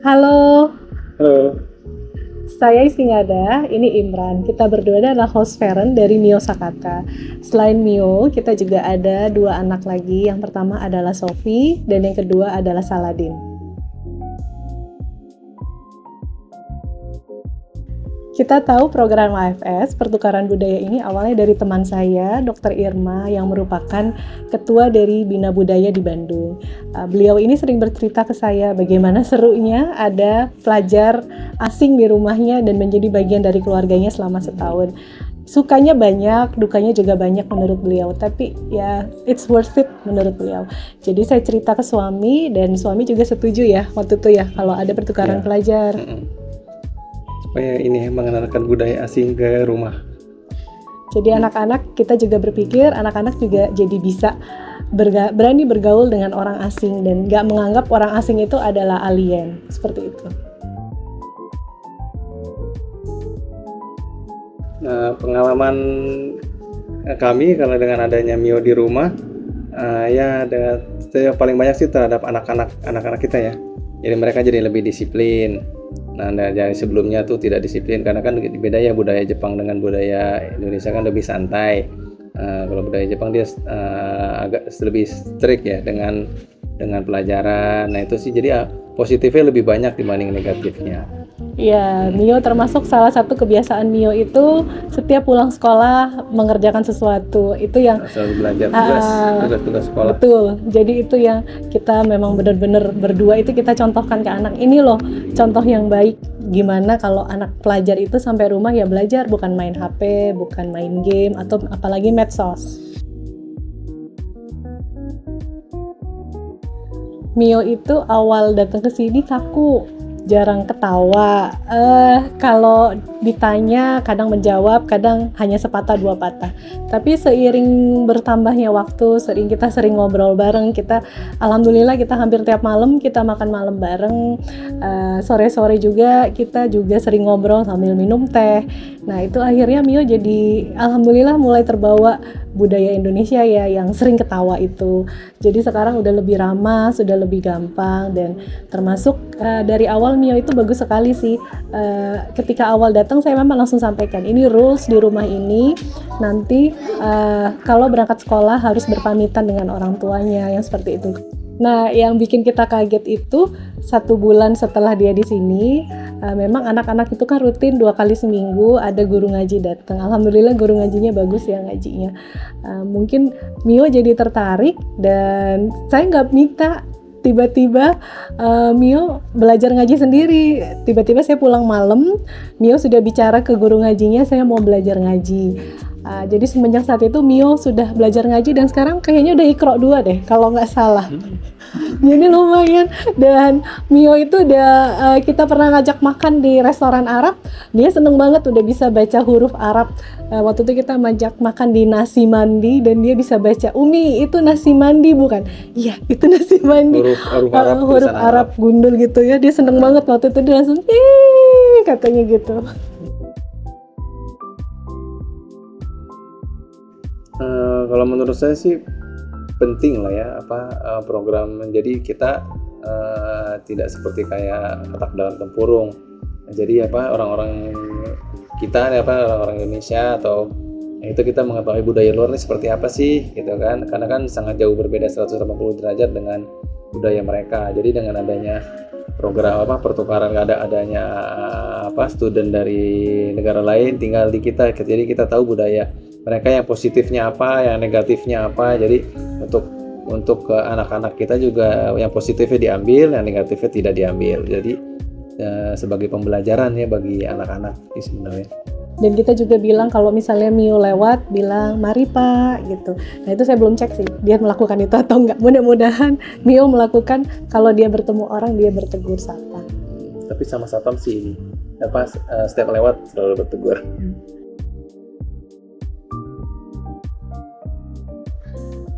Halo, Halo. saya Istingada, ini Imran. Kita berdua adalah host parent dari Mio Sakata. Selain Mio, kita juga ada dua anak lagi. Yang pertama adalah Sofi dan yang kedua adalah Saladin. Kita tahu program AFS, Pertukaran Budaya ini awalnya dari teman saya, Dr. Irma, yang merupakan ketua dari Bina Budaya di Bandung. Beliau ini sering bercerita ke saya bagaimana serunya ada pelajar asing di rumahnya dan menjadi bagian dari keluarganya selama setahun. Sukanya banyak, dukanya juga banyak menurut beliau, tapi ya it's worth it menurut beliau. Jadi saya cerita ke suami dan suami juga setuju ya waktu itu ya kalau ada pertukaran pelajar. Supaya ini mengenalkan budaya asing ke rumah. Jadi anak-anak kita juga berpikir anak-anak juga jadi bisa berani bergaul dengan orang asing dan gak menganggap orang asing itu adalah alien, seperti itu. Nah, pengalaman kami kalau dengan adanya Mio di rumah, ya dengan paling banyak sih terhadap anak-anak kita ya. Jadi mereka jadi lebih disiplin. Nah, dari sebelumnya tuh tidak disiplin karena kan beda ya budaya Jepang dengan budaya Indonesia kan lebih santai. Kalau budaya Jepang dia agak lebih strict ya dengan pelajaran. Nah itu sih jadi positifnya lebih banyak dibanding negatifnya. Ya, Mio termasuk salah satu kebiasaan Mio itu setiap pulang sekolah mengerjakan sesuatu. Itu yang selalu belajar tugas sekolah. Betul. Jadi itu yang kita memang benar-benar berdua itu kita contohkan ke anak. Ini loh contoh yang baik gimana kalau anak pelajar itu sampai rumah ya belajar, bukan main HP, bukan main game atau apalagi medsos. Mio itu awal datang ke sini kaku, jarang ketawa. Kalau ditanya kadang menjawab, kadang hanya sepatah dua patah. Tapi seiring bertambahnya waktu, kita sering ngobrol bareng. Alhamdulillah kita hampir tiap malam kita makan malam bareng. Sore-sore juga kita juga sering ngobrol sambil minum teh. Nah itu akhirnya Mio jadi alhamdulillah mulai terbawa budaya Indonesia ya yang sering ketawa itu. Jadi sekarang udah lebih ramah, sudah lebih gampang dan termasuk dari awal Mio itu bagus sekali sih. Ketika awal datang saya memang langsung sampaikan ini rules di rumah ini nanti kalau berangkat sekolah harus berpamitan dengan orang tuanya yang seperti itu. Nah yang bikin kita kaget itu 1 bulan setelah dia di sini memang anak-anak itu kan rutin 2 kali seminggu ada guru ngaji datang. Alhamdulillah guru ngajinya bagus ya ngajinya. Mungkin Mio jadi tertarik dan saya nggak minta. Tiba-tiba Mio belajar ngaji sendiri. Tiba-tiba saya pulang malam, Mio sudah bicara ke guru ngajinya saya mau belajar ngaji. Jadi semenjak saat itu Mio sudah belajar ngaji dan sekarang kayaknya udah Iqra 2 deh kalau nggak salah. Jadi lumayan. Dan Mio itu udah kita pernah ngajak makan di restoran Arab, dia seneng banget udah bisa baca huruf Arab. Waktu itu kita ngajak makan di nasi mandi dan dia bisa baca, Umi itu nasi mandi bukan? Iya itu nasi mandi. Huruf Arab gundul gitu ya, dia seneng banget waktu itu, dia langsung katanya gitu. Kalau menurut saya sih penting lah ya program. Jadi kita tidak seperti kayak petak dalam tempurung. Jadi orang-orang kita orang-orang Indonesia atau itu kita mengetahui budaya luar ini seperti apa sih gitu kan, karena kan sangat jauh berbeda 180 derajat dengan budaya mereka. Jadi dengan adanya program pertukaran adanya student dari negara lain tinggal di kita, jadi kita tahu budaya mereka yang positifnya apa, yang negatifnya apa. Jadi untuk ke anak-anak kita juga yang positifnya diambil, yang negatifnya tidak diambil. Jadi sebagai pembelajaran ya bagi anak-anak ini sebenarnya. Dan kita juga bilang kalau misalnya Mio lewat bilang mari Pak gitu. Nah itu saya belum cek sih dia melakukan itu atau enggak. Mudah-mudahan Mio melakukan kalau dia bertemu orang dia bertegur sapa. Tapi sama Satam sih setiap lewat selalu bertegur.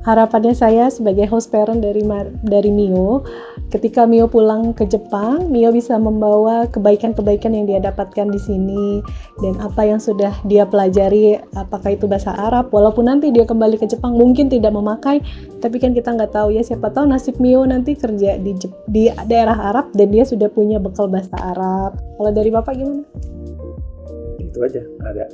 harapannya saya sebagai host parent dari Mio, ketika Mio pulang ke Jepang, Mio bisa membawa kebaikan-kebaikan yang dia dapatkan di sini dan apa yang sudah dia pelajari, apakah itu bahasa Arab, walaupun nanti dia kembali ke Jepang mungkin tidak memakai, tapi kan kita nggak tahu ya, siapa tahu nasib Mio nanti kerja di daerah Arab dan dia sudah punya bekal bahasa Arab. Kalau dari Bapak gimana? Itu aja ada.